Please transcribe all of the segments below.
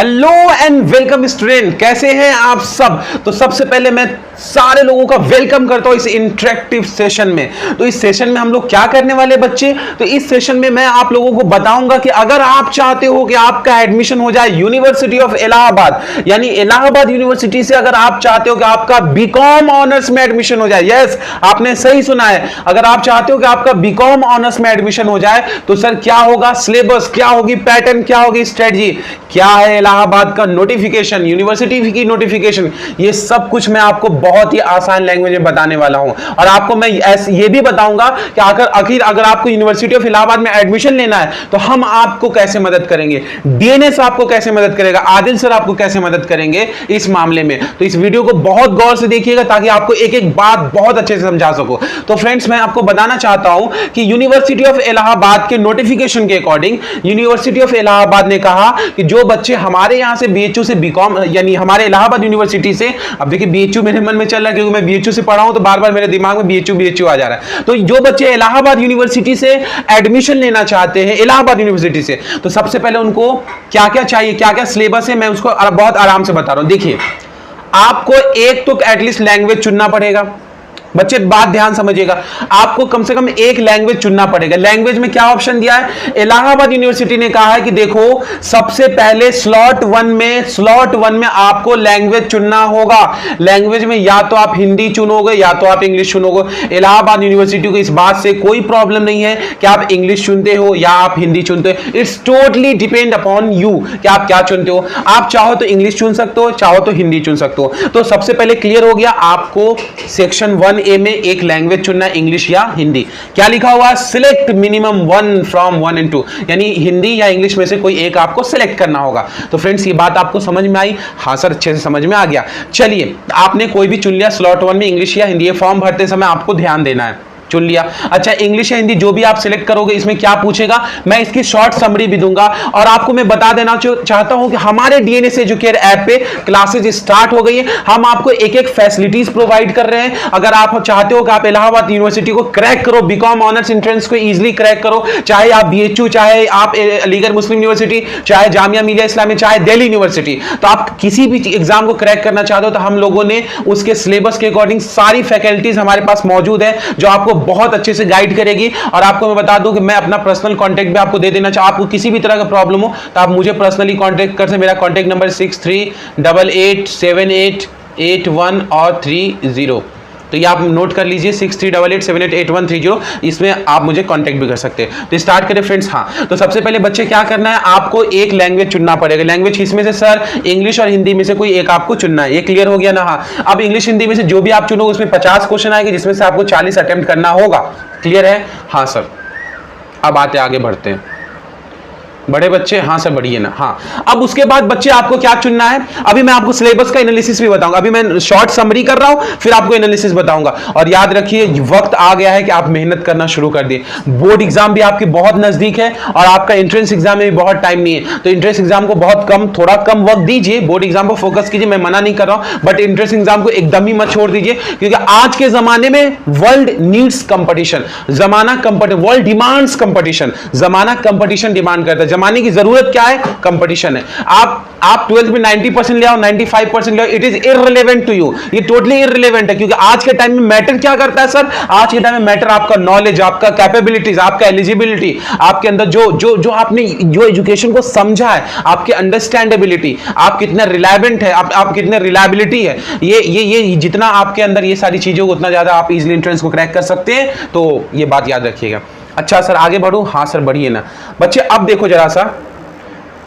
Hello and welcome student, कैसे हैं आप सब। तो सबसे पहले मैं सारे लोगों का वेलकम करता हूं इस इंटरेक्टिव सेशन में। तो इस सेशन में हम लोग क्या करने वाले बच्चे, तो इस सेशन में मैं आप लोगों को बताऊंगा कि अगर आप चाहते हो कि आपका एडमिशन हो जाए यूनिवर्सिटी ऑफ इलाहाबाद, यानी इलाहाबाद यूनिवर्सिटी से अगर आप चाहते हो कि आपका बीकॉम ऑनर्स में एडमिशन हो जाए, यस आपने सही सुना है, अगर आप चाहते हो कि आपका बीकॉम ऑनर्स में एडमिशन हो जाए तो सर क्या होगा, सिलेबस क्या होगी, पैटर्न क्या होगी, स्ट्रेटजी क्या है, इलाहाबाद का नोटिफिकेशन, यूनिवर्सिटी की नोटिफिकेशन, ये सब कुछ मैं आपको बहुत ही आसान लैंग्वेज में बताने वाला हूं। और आपको मैं ये भी बताऊंगा कि अगर आपको यूनिवर्सिटी ऑफ इलाहाबाद में एडमिशन लेना है तो हम आपको कैसे मदद करेंगे, डीएनएस आपको कैसे मदद करेगा, आदिल सर आपको कैसे मदद करेंगे इस मामले में। तो इस वीडियो को बहुत गौर से देखिएगा ताकि आपको एक एक बात बहुत अच्छे से समझा सको। तो फ्रेंड्स, मैं आपको बताना चाहता हूं कि यूनिवर्सिटी ऑफ इलाहाबाद के नोटिफिकेशन के अकॉर्डिंग यूनिवर्सिटी ऑफ इलाहाबाद ने कहा कि जो बच्चे हमारे यहां से बीएचयू से बीकॉम, यानी हमारे इलाहाबाद यूनिवर्सिटी से, अब देखिए बीएचयू मेरे मन में चल रहा है क्योंकि मैं बीएचयू से पढ़ा हूं तो बार बार मेरे दिमाग में बीएचयू आ जा रहा है। तो जो बच्चे इलाहाबाद यूनिवर्सिटी से एडमिशन लेना चाहते हैं, इलाहाबाद यूनिवर्सिटी से, तो सबसे पहले उनको क्या क्या चाहिए, क्या क्या सिलेबस है, मैं उसको बहुत आराम से बता रहा हूं। देखिए, आपको एक तो एटलीस्ट लैंग्वेज चुनना पड़ेगा। बच्चे बात ध्यान समझिएगा, आपको कम से कम एक लैंग्वेज चुनना पड़ेगा। लैंग्वेज में क्या ऑप्शन दिया है, इलाहाबाद यूनिवर्सिटी ने कहा है कि देखो सबसे पहले स्लॉट वन में आपको लैंग्वेज चुनना होगा। लैंग्वेज में या तो आप हिंदी चुनोगे या तो आप इंग्लिश चुनोगे। इलाहाबाद यूनिवर्सिटी को इस बात से कोई प्रॉब्लम नहीं है कि आप इंग्लिश चुनते हो या आप हिंदी चुनते हो। It's totally depend upon you कि आप क्या चुनते हो। आप चाहो तो इंग्लिश चुन सकते हो, चाहो तो हिंदी चुन सकते हो। तो सबसे पहले क्लियर हो गया, आपको सेक्शन 1A में एक लैंग्वेज चुनना है, इंग्लिश या हिंदी। क्या लिखा हुआ है, सिलेक्ट मिनिमम 1 फ्रॉम 1 and 2, यानी हिंदी या इंग्लिश में से कोई एक आपको सिलेक्ट करना होगा। तो फ्रेंड्स, ये बात आपको समझ में आई? हाँ सर, अच्छे से समझ में आ गया। चलिए, आपने कोई भी चुन लिया स्लॉट 1 में, इंग्लिश या हिंदी। फॉर्म भरते समय आपको ध्यान देना है, चुन लिया। अच्छा, इंग्लिश या हिंदी जो भी आप सिलेक्ट करोगे, इसमें क्या पूछेगा, मैं इसकी शॉर्ट समरी भी दूंगा। और आपको मैं बता देना चाहता हूं कि हमारे डीएनएस एजुकेयर ऐप पे क्लासेज स्टार्ट हो गई है। हम आपको एक एक फैसिलिटीज प्रोवाइड कर रहे हैं। अगर आप चाहते हो कि आप इलाहाबाद यूनिवर्सिटी को क्रैक करो, बीकॉम ऑनर्स एंट्रेंस को इजीली क्रैक करो, चाहे आप बीएचयू, चाहे आप अलीगढ़ मुस्लिम यूनिवर्सिटी, चाहे जामिया मिलिया इस्लामिया, चाहे दिल्ली यूनिवर्सिटी, तो आप किसी भी एग्जाम को क्रैक करना चाहते हो तो हम लोगों ने उसके सिलेबस के अकॉर्डिंग सारी फैकल्टीज हमारे पास मौजूद है जो आपको बहुत अच्छे से गाइड करेगी। और आपको मैं बता दूं कि मैं अपना पर्सनल कांटेक्ट भी आपको दे देना चाहूं। आपको किसी भी तरह का प्रॉब्लम हो तो आप मुझे पर्सनली कांटेक्ट कर सकते। मेरा कांटेक्ट नंबर 63887881 और 30। तो ये आप नोट कर लीजिए, 6388788130। इसमें आप मुझे कांटेक्ट भी कर सकते हैं। तो स्टार्ट करें फ्रेंड्स। हाँ, तो सबसे पहले बच्चे क्या करना है, आपको एक लैंग्वेज चुनना पड़ेगा। लैंग्वेज किसमें से सर, इंग्लिश और हिंदी में से कोई एक आपको चुनना है। ये क्लियर हो गया ना? हाँ, अब इंग्लिश हिंदी में से जो भी आप चुनो उसमें 50 क्वेश्चन आएंगे जिसमें से आपको 40 अटेम्प्ट करना होगा। क्लियर है? हाँ सर। अब आगे बढ़ते हैं। बड़े बच्चे, हाँ सर बढ़िए ना? हाँ, अब उसके बाद बच्चे आपको क्या चुनना है, अभी मैं आपको सिलेबस का एनालिसिस भी बताऊंगा। अभी मैं शॉर्ट समरी कर रहा हूं, फिर आपको एनालिसिस बताऊंगा। और याद रखिए, वक्त आ गया है कि आप मेहनत करना शुरू कर दिए। बोर्ड एग्जाम भी आपके बहुत नजदीक है और आपका एंट्रेंस एग्जाम में भी बहुत टाइम नहीं है। तो एंट्रेंस एग्जाम को थोड़ा कम वक्त दीजिए, बोर्ड एग्जाम को फोकस कीजिए, मैं मना नहीं कर रहा हूं, बट एंट्रेंस एग्जाम को एकदम ही मत छोड़ दीजिए, क्योंकि आज के जमाने में world needs competition, world demands competition, जमाना कंपटीशन डिमांड करता है। जमाने की जरूरत क्या है, कंपटीशन है। आप 12th में 90% ले आओ, 95% ले आओ, it is irrelevant to you. ये टोटली इररिलेवेंट है, क्योंकि आज के टाइम में मैटर क्या करता है सर, आज के टाइम में मैटर आपका नॉलेज, आपका कैपेबिलिटीज, आपका एलिजिबिलिटी, आपके अंदर जो आपने जो एजुकेशन को समझा है, आपकी अंडरस्टैंडेबिलिटी, आप कितने रिलायबेंट है, आप कितने रिलायबिलिटी है, ये जितना आपके अंदर ये सारी चीजों को, उतना ज्यादा आप इजीली एंट्रेंस को क्रैक कर सकते हैं। तो ये बात याद रखिएगा। अच्छा सर, आगे बढ़ूं? हाँ सर बढ़िए ना? बच्चे अब देखो जरा सा,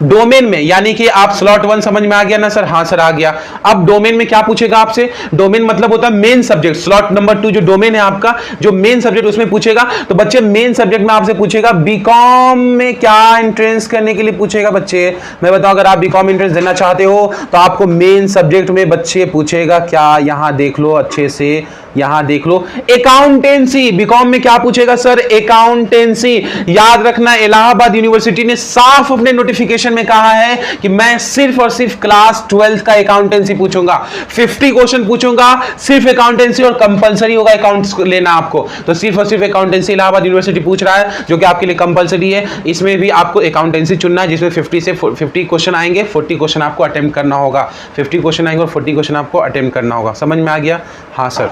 डोमेन में, यानी कि आप स्लॉट 1 समझ में आ गया ना सर? हाँ सर आ गया। अब डोमेन में क्या पूछेगा आपसे, डोमेन मतलब होता है मेन सब्जेक्ट। स्लॉट नंबर 2 जो डोमेन है आपका, जो मेन सब्जेक्ट, उसमें पूछेगा। तो बच्चे मेन सब्जेक्ट में आपसे पूछेगा बीकॉम में क्या एंट्रेंस करने के लिए पूछेगा। बच्चे मैं बताऊं, अगर आप बीकॉम एंट्रेंस देना चाहते हो तो आपको मेन सब्जेक्ट में बच्चे पूछेगा क्या, यहां देख लो अच्छे से, यहां देख लो, अकाउंटेंसी, बीकॉम में क्या पूछेगा सर, अकाउंटेंसी। याद रखना, इलाहाबाद यूनिवर्सिटी ने साफ अपने नोटिफिकेशन में कहा है कि मैं सिर्फ और सिर्फ क्लास 12 का अकाउंटेंसी पूछूंगा, 50 क्वेश्चन पूछूंगा सिर्फ अकाउंटेंसी, और कंपलसरी होगा अकाउंट्स लेना आपको। तो सिर्फ और सिर्फ अकाउंटेंसी इलाहाबाद यूनिवर्सिटी पूछ रहा है, जो कि आपके लिए कंपलसरी है। इसमें भी आपको अकाउंटेंसी चुनना है, जिसमें 50 क्वेश्चन आएंगे, 40 क्वेश्चन आपको अटेम्प्ट करना होगा। 50 क्वेश्चन आएंगे और 40 क्वेश्चन आपको अटेम्प्ट करना होगा। समझ में आ गया? हाँ सर।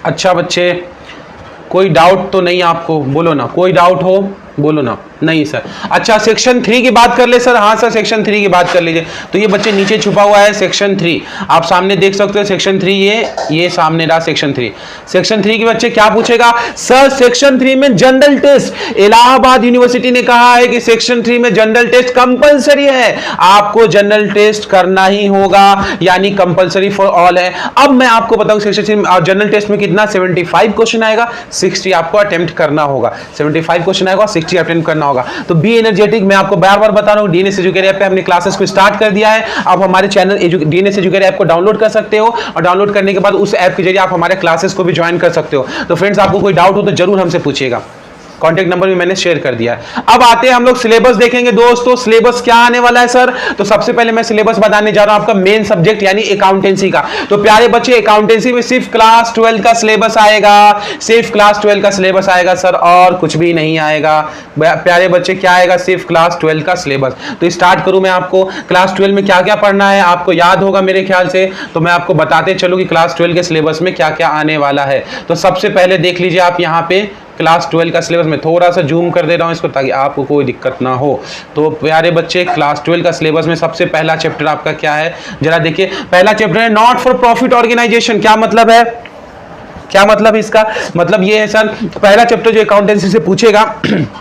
अच्छा बच्चे, कोई डाउट तो नहीं आपको? बोलो ना, कोई डाउट हो बोलो ना। नहीं सर। अच्छा, सेक्शन 3 की बात कर ले सर। हाँ सर, सेक्शन 3 की बात कर लीजिए। तो ये बच्चे नीचे छुपा हुआ है सेक्शन 3, आप सामने देख सकते हो सेक्शन 3, ये सामने रहा सेक्शन 3। सेक्शन 3 के बच्चे क्या पूछेगा सर? सेक्शन 3 में जनरल टेस्ट, इलाहाबाद यूनिवर्सिटी ने कहा है कि सेक्शन 3 में जनरल टेस्ट कंपलसरी है, आपको जनरल टेस्ट करना ही होगा, यानी कंपलसरी फॉर ऑल है। अब मैं आपको बताऊं सेक्शन 3 में जनरल टेस्ट में कितना 75 क्वेश्चन आएगा, 60 आपको अटेम्प्ट करना होगा। 75 क्वेश्चन आएगा, 60 अटेम्प्ट करना होगा। तो बी एनर्जेटिक, मैं आपको बार बार बता रहा हूं, डीएनएस एजुकेटर ऐप पे हमने क्लासेस को स्टार्ट कर दिया है। आप हमारे चैनल डीएनएस एजुकेटर ऐप को डाउनलोड कर सकते हो, और डाउनलोड करने के बाद उस ऐप के जरिए आप हमारे क्लासेस को भी ज्वाइन कर सकते हो। तो फ्रेंड्स, आपको कोई डाउट हो तो जरूर हमसे पूछिएगा, कॉन्टेक्ट नंबर भी मैंने शेयर कर दिया है। अब आते हैं हम लोग सिलेबस देखेंगे दोस्तों। सिलेबस क्या आने वाला है सर? तो सबसे पहले मैं सिलेबस बताने जा रहा हूं आपका मेन सब्जेक्ट यानी अकाउंटेंसी का। तो प्यारे बच्चे, अकाउंटेंसी में सिर्फ क्लास 12 का सिलेबस आएगा, सिर्फ क्लास 12 का सिलेबस आएगा सर, और कुछ भी नहीं आएगा। प्यारे बच्चे, क्या आएगा? सिर्फ क्लास 12 का सिलेबस। तो स्टार्ट करूं मैं आपको, क्लास 12 में क्या क्या पढ़ना है आपको याद होगा मेरे ख्याल से, तो मैं आपको बताते चलूं कि क्लास 12 के सिलेबस में क्या क्या आने वाला है। तो सबसे पहले देख लीजिए आप यहाँ पे क्लास 12 का सिलेबस, में थोड़ा सा जूम कर दे रहा हूं इसको ताकि आपको कोई दिक्कत ना हो। तो प्यारे बच्चे, क्लास 12 का सिलेबस में सबसे पहला चैप्टर आपका क्या है, जरा देखिए। पहला चैप्टर है नॉट फॉर प्रॉफिट ऑर्गेनाइजेशन। क्या मतलब है? क्या मतलब इसका? मतलब ये है सर, पहला चैप्टर जो अकाउंटेंसी से पूछेगा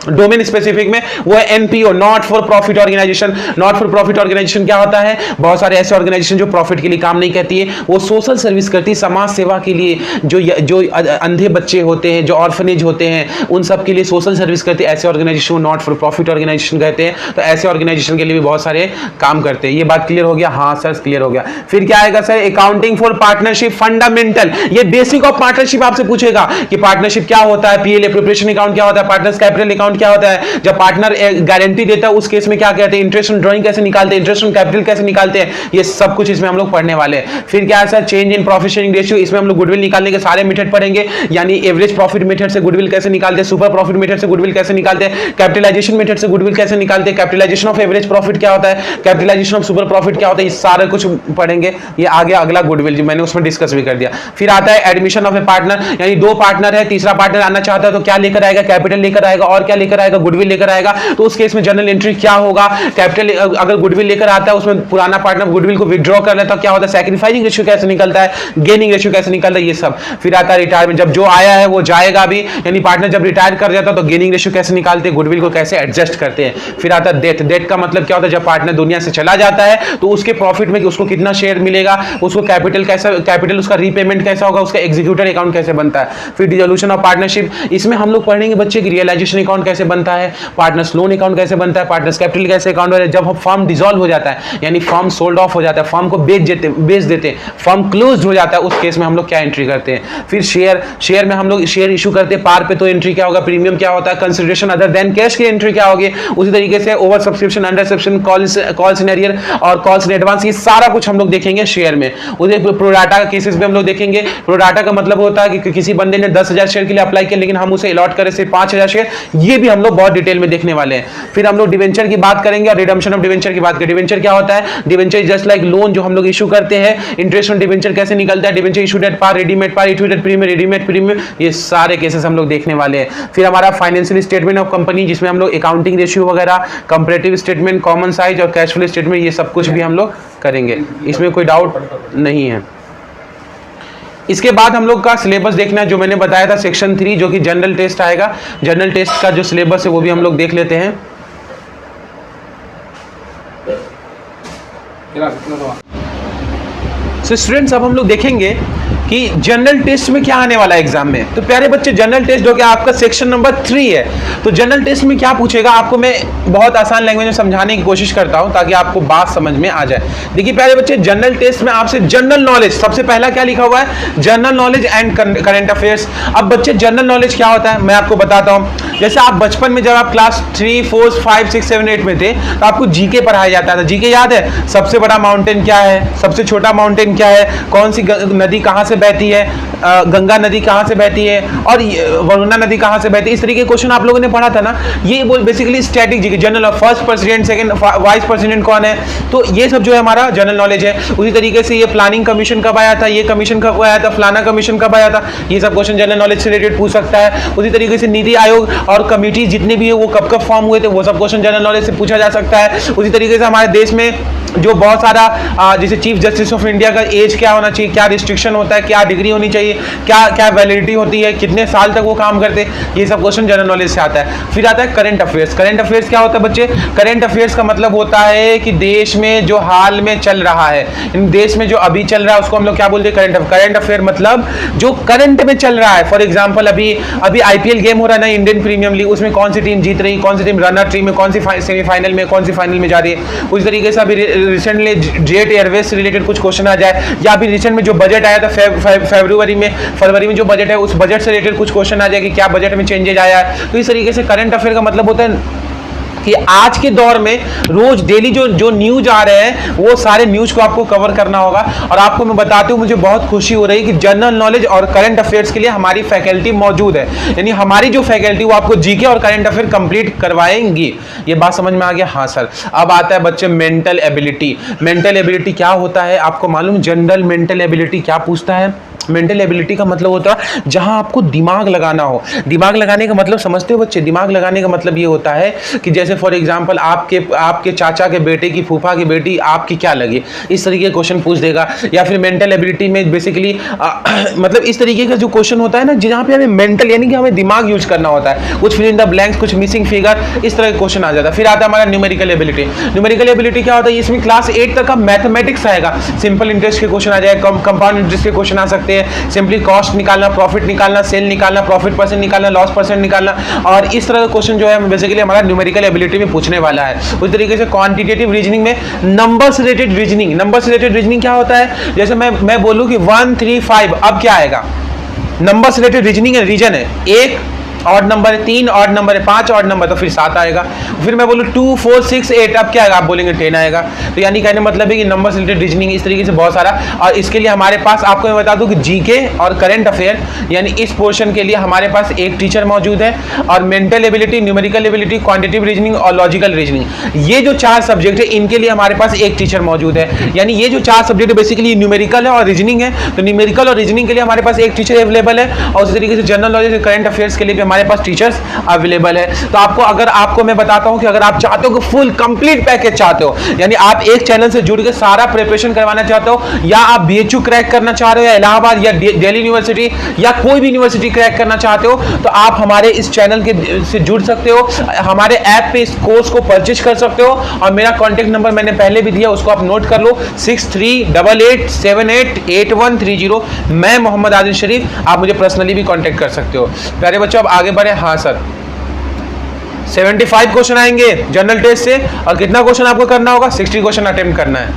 डोमेन स्पेसिफिक में, वो है NPO, not for profit organisation. Not for profit organisation क्या होता है? बहुत सारे ऐसे ऑर्गेनाइजेशन जो प्रॉफिट के लिए काम नहीं करती है, वो सोशल सर्विस करती है, समाज सेवा के लिए। जो अंधे बच्चे होते हैं, जो ऑर्फनेज होते हैं, उन सब के लिए सोशल सर्विस करती है, ऐसे organisation not for profit organisation कहते हैं। तो ऐसे ऑर्गेनाइजेशन के लिए भी बहुत सारे काम करते हैं। ये बात क्लियर हो गया? हाँ सर, क्लियर हो गया। फिर क्या आएगा sir? Accounting for partnership fundamental. ये बेसिक ऑफ पार्टनरशिप आपसे पूछेगा कि पार्टनरशिप क्या होता है, पीएलए प्रिपरेशन अकाउंट क्या होता है, पार्टनर्स कैपिटल अकाउंट क्या होता है, जब पार्टनर गारंटी देता है उस केस में क्या कहते हैं, इंटरेस्ट ऑन ड्राइंग कैसे निकालते हैं, इंटरेस्ट ऑन कैपिटल कैसे निकालते हैं, ये सब कुछ इसमें हम लोग पढ़ने वाले हैं। फिर क्या है sir? Change in profit sharing ratio. इसमें हम लोग गुडविल निकालने के सारे मेथड पढ़ेंगे, यानी एवरेज प्रॉफिट मेथड से गुडविल कैसे निकालते हैं, सुपर प्रॉफिट मेथड से गुडविल कैसे निकालते हैं, कैपिटलाइजेशन मेथड से गुडविल कैसे निकालते हैं, कैपिटलाइजेशन ऑफ एवरेज प्रॉफिट क्या होता है, कैपिटलाइजेशन ऑफ सुपर प्रॉफिट क्या होता है, ये सारा कुछ पढ़ेंगे। ये आगे अगला गुडविल जो मैंने उसमें डिस्कस भी कर दिया। फिर आता है एडमिशन ऑफ ए पार्टनर, यानी दो पार्टनर है, तीसरा पार्टनर आना चाहता है तो क्या लेकर आएगा, कैपिटल लेकर आएगा, और क्या लेकर आएगा, गुडविल लेकर आएगा। तो उस केस में जनरल एंट्री क्या होगा, कैपिटल अगर गुडविल लेकर आता है, उसमें पुराना पार्टनर गुडविल को विड्रॉ कर लेता है, क्या होता है, सैक्रिफाइसिंग रेशियो कैसे निकलता है, गेनिंग रेशियो कैसे निकलता है, ये सब। फिर आता है रिटायरमेंट, जब जो आया है वो जाएगा भी, यानी पार्टनर जब रिटायर कर जाता है तो गेनिंग रेशियो कैसे निकालते हैं, गुडविल को कैसे एडजस्ट करते हैं। फिर आता है डेथ। डेथ का मतलब क्या होता है, जब पार्टनर दुनिया से चला जाता है तो उसके प्रॉफिट में उसको कितना शेयर मिलेगा, उसको कैपिटल कैसा, कैपिटल उसका रीपेमेंट कैसा होगा, उसका एग्जीक्यूटर अकाउंट कैसे बनता है। फिर डिसोल्यूशन ऑफ पार्टनरशिप, इसमें हम लोग पढ़ेंगे बच्चे की रियलाइजेशन अकाउंट कैसे बनता है, पार्टनर्स लोन अकाउंट कैसे बनता है, पार्टनर्स कैपिटल कैसे अकाउंट होता है, जब फर्म डिसॉल्व हो जाता है, यानी फर्म सोल्ड ऑफ हो जाता है, फर्म को बेच देते हैं, फर्म क्लोज हो जाता है, उस केस में हम लोग क्या एंट्री करते हैं। फिर शेयर में हम लोग शेयर इशू करते हैं पार पे, तो एंट्री क्या होगा, प्रीमियम क्या होता है, कंसिडरेशन अदर देन कैश की एंट्री क्या होगी। उसी तरीके से over subscription, under subscription, calls in arrear और कॉल्स इन एडवांस, ये सारा कुछ हम लोग देखेंगे शेयर में। उसे प्रोडाटा का केसेस में हम लोग देखेंगे। प्रोडाटा का मतलब होता है कि किसी बंदे ने 10,000 शेयर के लिए अप्लाई किया लेकिन हम उसे अलॉट करें सिर्फ 5,000 शेयर, ये भी हम लोग बहुत डिटेल में देखने वाले हैं। फिर हम लोग डिवेंचर की बात करेंगे और रिडम्पशन ऑफ डिवेंचर की बात करेंगे। डिवेंचर क्या होता है, debenture is just like loan जो हम लोग इशू करते हैं, इंटरेस्ट ऑन डिवेंचर कैसे निकलता है, debenture issued at par, redeemed par, issued at premium, redeemed premium, ये सारे केसेस हम लोग देखने वाले हैं। फिर हमारा फाइनेंशियल स्टेटमेंट ऑफ कंपनी, जिसमें हम लोग अकाउंटिंग रेशियो वगैरह, कंपैरेटिव स्टेटमेंट, कॉमन साइज और कैश फ्लो स्टेटमेंट, ये सब कुछ भी हम लोग करेंगे, इसमें कोई डाउट नहीं है। इसके बाद हम लोग का सिलेबस देखना है जो मैंने बताया था, सेक्शन 3 जो कि जनरल टेस्ट आएगा। जनरल टेस्ट का जो सिलेबस है वो भी हम लोग देख लेते हैं। सो स्टूडेंट्स, अब हम लोग देखेंगे कि जनरल टेस्ट में क्या आने वाला है एग्जाम में। तो प्यारे बच्चे, जनरल टेस्ट जो कि आपका सेक्शन नंबर 3 है, तो जनरल टेस्ट में क्या पूछेगा आपको, मैं बहुत आसान लैंग्वेज में समझाने की कोशिश करता हूं ताकि आपको बात समझ में आ जाए। देखिए प्यारे बच्चे, जनरल टेस्ट में आपसे जनरल नॉलेज, सबसे पहला क्या लिखा हुआ है, general knowledge and current affairs. अब बच्चे जनरल नॉलेज क्या होता है मैं आपको बताता हूं। जैसे आप बचपन में जब आप क्लास 3, 4, 5, 6, 7, 8 में थे तो आपको जीके पढ़ाया जाता था। जीके याद है, सबसे बड़ा माउंटेन क्या है, सबसे छोटा माउंटेन क्या है, कौन सी नदी कहां से बहती है, गंगा नदी कहां से बहती है और वरुणा नदी कहां से बहती है, इस तरीके के क्वेश्चन आप लोगों ने पढ़ा था ना। ये basically static GK, general, first president, second vice president कौन है, तो ये सब जो है हमारा जनरल नॉलेज है। उसी तरीके से ये प्लानिंग कमीशन कब आया था, ये कमीशन कब आया था, फलाना कमीशन कब आया था, ये सब क्वेश्चन जनरल नॉलेज से रिलेटेड पूछ सकता है। उसी तरीके से नीति आयोग और कमिटी जितने भी है वो कब कब फॉर्म हुए थे, वो सब क्वेश्चन जनरल नॉलेज से पूछा जा सकता है। उसी तरीके से हमारे देश में जो बहुत सारा जैसे चीफ जस्टिस ऑफ इंडिया का एज क्या होना चाहिए, क्या रिस्ट्रिक्शन होता है, क्या डिग्री होनी चाहिए, क्या क्या वैलिडिटी होती है, कितने साल तक वो काम करते हैं, ये सब क्वेश्चन जनरल नॉलेज से आता है। फिर आता है करंट अफेयर्स। करंट अफेयर्स क्या होता है बच्चे, करंट अफेयर्स का मतलब होता है कि देश में जो हाल में चल रहा है, इन देश में जो अभी चल रहा है उसको हम लोग क्या बोलते हैं, करंट अफेयर। मतलब जो करंट में चल रहा है। फॉर एग्जाम्पल अभी आईपीएल गेम हो रहा है ना, इंडियन प्रीमियम लीग, उसमें कौन सी टीम जीत रही, कौन सी टीम रनर टीम में, कौन सी सेमीफाइनल में, कौन सी फाइनल में जा रही है। उस तरीके से अभी रिसेंटली जेट एयरवेज से रिलेटेड कुछ क्वेश्चन आ जाए, या अभी रिसेंट में जो बजट आया था फरवरी में जो बजट है उस बजट से रिलेटेड कुछ क्वेश्चन आ जाए कि क्या बजट में चेंजेज आया है। तो इस तरीके से करंट अफेयर का मतलब होता है कि आज के दौर में रोज डेली जो न्यूज आ रहे हैं वो सारे न्यूज को आपको कवर करना होगा। और आपको मैं बताती हूँ, मुझे बहुत खुशी हो रही है कि जनरल नॉलेज और करंट अफेयर्स के लिए हमारी फैकल्टी मौजूद है। यानी हमारी जो फैकल्टी वो आपको जीके और करंट अफेयर कंप्लीट करवाएंगी। ये बात समझ में आ गया? हाँ सर। अब आता है बच्चे मेंटल एबिलिटी। मेंटल एबिलिटी क्या होता है आपको मालूम? जनरल मेंटल एबिलिटी क्या पूछता है? मेंटल एबिलिटी का मतलब होता है जहां आपको दिमाग लगाना हो। दिमाग लगाने का मतलब समझते हो बच्चे? दिमाग लगाने का मतलब ये होता है कि जैसे फॉर एग्जांपल आपके चाचा के बेटे की, फूफा की बेटी आपकी क्या लगी, इस तरीके का क्वेश्चन पूछ देगा। या फिर मेंटल एबिलिटी में बेसिकली मतलब इस तरीके का जो क्वेश्चन होता है ना, जहां पे हमें मेंटल यानी कि हमें दिमाग यूज करना होता है, कुछ फिल इन द ब्लैंक्स, कुछ मिसिंग फिगर, इस तरह का क्वेश्चन आ जाता है। फिर आता है हमारा न्यूमेरिकल एबिलिटी। न्यूमेरिकल एबिलिटी क्या होता है? इसमें क्लास 8 तक का मैथमेटिक्स आएगा। सिंपल इंटरेस्ट के क्वेश्चन आ जाए, कंपाउंड इंटरेस्ट के क्वेश्चन आ सकते हैं, सिंपली कॉस्ट निकालना, प्रॉफिट निकालना, सेल निकालना, प्रॉफिट परसेंट निकालना, लॉस परसेंट निकालना, और इस तरह का क्वेश्चन जो है बेसिकली हमारा न्यूमेरिकल एबिलिटी में पूछने वाला है। उस तरीके से क्वांटिटेटिव रीजनिंग में नंबर से रिलेटेड रीजनिंग। नंबर से रिलेटेड रीजनिंग क्या होता है? जैसे मैं बोलूं कि 1, 3, 5, अब क्या आएगा? नंबर से रिलेटेड रीजनिंग है, रीजन है 1 ऑड नंबर है, 3 ऑड नंबर है, 5 ऑड नंबर, तो फिर 7 आएगा। फिर मैं बोलूँ 2, 4, 6, 8, अब क्या आएगा? आप बोलेंगे 10 आएगा। तो यानी कहने मतलब है कि नंबर से रिलेटेड रीजनिंग इस तरीके से बहुत सारा। और इसके लिए हमारे पास, आपको मैं बता दूं कि जीके और करंट अफेयर यानी इस पोर्शन के लिए हमारे पास एक टीचर मौजूद है। और mental ability, numerical ability, quantitative reasoning और लॉजिकल रीजनिंग, ये जो 4 सब्जेक्ट है इनके लिए हमारे पास एक टीचर मौजूद है। यानी ये जो 4 सब्जेक्ट बेसिकली न्यूमेरिकल है और रीजनिंग है, तो न्यूमेरिकल और रीजनिंग के लिए हमारे पास एक टीचर अवेलेबल है। और उसी तरीके से जनरल नॉलेज और करंट अफेयर्स के लिए भी हमारे पास टीचर्स अवेलेबल है। तो आपको मैं बताता हूं कि अगर आप चाहते हो कि फुल कंप्लीट पैकेज चाहते हो, यानी आप एक चैनल से जुड़ के सारा प्रिपरेशन करवाना चाहते हो, या आप बीएचयू क्रैक करना चाह रहे हो, या इलाहाबाद या दिल्ली यूनिवर्सिटी या कोई भी यूनिवर्सिटी क्रैक करना चाहते हो, तो आप हमारे इस चैनल के से जुड़ सकते हो। हमारे ऐप पे इस कोर्स को परचेज कर सकते हो। और मेरा कॉन्टेक्ट नंबर मैंने पहले भी दिया, उसको आप नोट कर लो, 6388788130। मैं मोहम्मद आदिल शरीफ, आप मुझे पर्सनली भी कॉन्टेक्ट कर सकते हो। प्यारे बच्चों अब आगे बढ़े। हाँ सर, 75 क्वेश्चन आएंगे जनरल टेस्ट से, और कितना क्वेश्चन आपको करना होगा? 60 क्वेश्चन अटेम्प्ट करना है।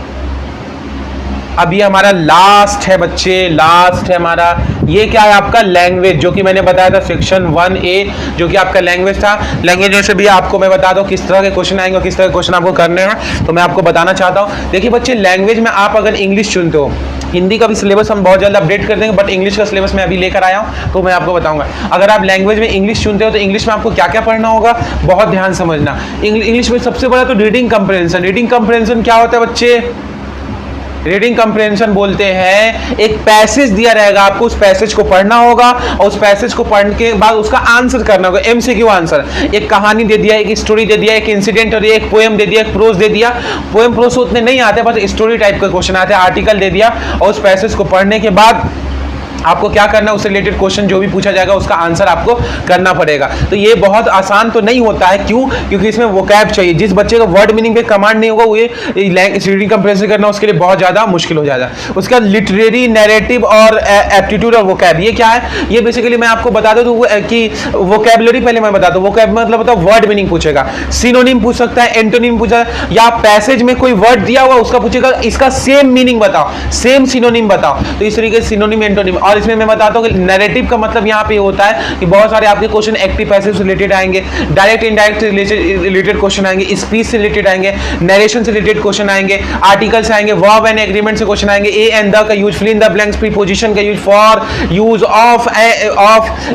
अब ये हमारा लास्ट है बच्चे, लास्ट है हमारा। ये क्या है? आपका लैंग्वेज, जो कि मैंने बताया था सेक्शन 1A जो कि आपका लैंग्वेज था। लैंग्वेज में से भी आपको मैं बता दूं किस तरह के क्वेश्चन आएंगे और किस तरह के क्वेश्चन आपको करने हैं, तो मैं आपको बताना चाहता हूं। देखिए बच्चे, लैंग्वेज में आप अगर इंग्लिश चुनते हो, हिंदी का भी सिलेबस हम बहुत जल्द अपडेट कर देंगे, बट इंग्लिश का सिलेबस मैं अभी लेकर आया हूं, तो मैं आपको बताऊंगा। अगर आप लैंग्वेज में इंग्लिश चुनते हो तो इंग्लिश में आपको क्या क्या पढ़ना होगा, बहुत ध्यान समझना। इंग्लिश में सबसे बड़ा तो रीडिंग कंप्रेहेंशन। रीडिंग कंप्रेहेंशन क्या होता है बच्चे? रीडिंग कंप्रेहेंशन बोलते हैं, एक पैसेज दिया रहेगा, आपको उस पैसेज को पढ़ना होगा, और उस पैसेज को पढ़ने के बाद उसका आंसर करना होगा, एमसीक्यू आंसर। एक कहानी दे दिया, एक स्टोरी दे दिया, एक इंसिडेंट और एक पोएम दे दिया, एक प्रोज दे दिया। पोएम प्रोज उतने नहीं आते, बस स्टोरी टाइप का क्वेश्चन आते हैं। आर्टिकल दे दिया, और उस पैसेज को पढ़ने के बाद आपको क्या करना है, उससे रिलेटेड क्वेश्चन जो भी पूछा जाएगा उसका आंसर आपको करना पड़ेगा। तो ये बहुत आसान तो नहीं होता है, क्यों? क्योंकि इसमें वोकैब चाहिए। जिस बच्चे का वर्ड मीनिंग पे कमांड नहीं होगा वो ये रीडिंग कंप्रेशन करना उसके लिए बहुत ज्यादा मुश्किल हो जाएगा। उसका लिटरेरी, नैरेटिव और एप्टीट्यूड और वोकैब, ये क्या है? ये बेसिकली मैं आपको बता दूं कि वोकैबुलरी पहले मैं बता दूं। वोकैब मतलब होता है वर्ड मीनिंग पूछेगा, सिनोनिम पूछ सकता है, एंटोनिम पूछा, या पैसेज में कोई वर्ड दिया हुआ उसका पूछेगा इसका सेम मीनिंग बताओ, सेम सिनोनिम बताओ। तो इस तरीके से सिनोनिम, एंटोनिम। और इसमें मैं बताता हूं कि नैरेटिव का मतलब यहां पे होता है कि बहुत सारे आपके क्वेश्चन एक्टिव पैसिव से रिलेटेड आएंगे, डायरेक्ट इनडायरेक्ट रिलेटेड क्वेश्चन आएंगे, स्पीच से रिलेटेड आएंगे, नरेशन से रिलेटेड क्वेश्चन आएंगे, आर्टिकल से आएंगे, वर्ब एंड एग्रीमेंट से क्वेश्चन आएंगे, ए एंड द का use, fill in the blanks, preposition का use, for, use of,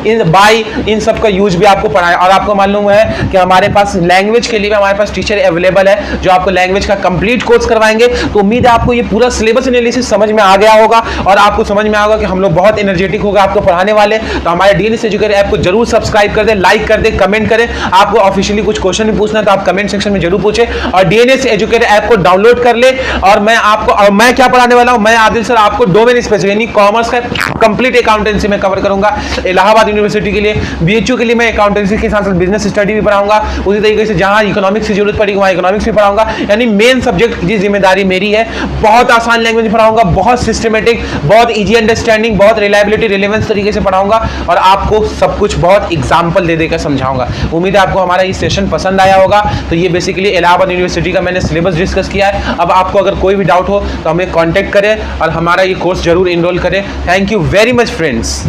in, by, इन सब का यूज भी आपको पढ़ाया। और आपको मालूम है कि हमारे पास लैंग्वेज के लिए हमारे पास टीचर अवेलेबल है जो आपको लैंग्वेज का कंप्लीट कोर्स करवाएंगे। तो उम्मीद है आपको ये पूरा सिलेबस एनालिसिस समझ में आ गया होगा और आपको समझ में आएगा कि हम लोग बहुत एनर्जेटिक होगा आपको पढ़ाने वाले। तो हमारे डीएनएस एजुकेटर ऐप को जरूर सब्सक्राइब कर दे, लाइक कर दे, कमेंट करें। आपको ऑफिशियली कुछ क्वेश्चन भी पूछना है तो आप कमेंट सेक्शन में जरूर पूछे, और डीएनएस एजुकेटर ऐप को डाउनलोड कर ले। और मैं आपको, और मैं क्या पढ़ाने वाला हूं, मैं आदिल सर आपको डोमेन स्पेसिफिक यानी कॉमर्स का कंप्लीट अकाउंटेंसी में कवर करूंगा। इलाहाबाद यूनिवर्सिटी के लिए, बीएचयू के लिए मैं अकाउंटेंसी के साथ साथ बिजनेस स्टडी भी पढ़ाऊंगा। उसी तरीके से जहां इकोनॉमिक्स की जरूरत पड़ेगी वहां इकोनॉमिक्स भी पढ़ाऊंगा। यानी मेन सब्जेक्ट की जिम्मेदारी मेरी है। बहुत आसान लैंग्वेज में पढ़ाऊंगा, बहुत सिस्टमेटिक, बहुत इजी अंडरस्टैंडिंग, बहुत रिलायबिलिटी, रिलेवेंस तरीके से पढ़ाऊंगा और आपको सब कुछ बहुत एग्जाम्पल दे देकर समझाऊंगा। उम्मीद है आपको हमारा ये सेशन पसंद आया होगा। तो ये बेसिकली इलाहाबाद यूनिवर्सिटी का मैंने सिलेबस डिस्कस किया है। अब आपको अगर कोई भी डाउट हो तो हमें कॉन्टेक्ट करें और हमारा ये कोर्स जरूर इनरोल करें। Thank you very much friends.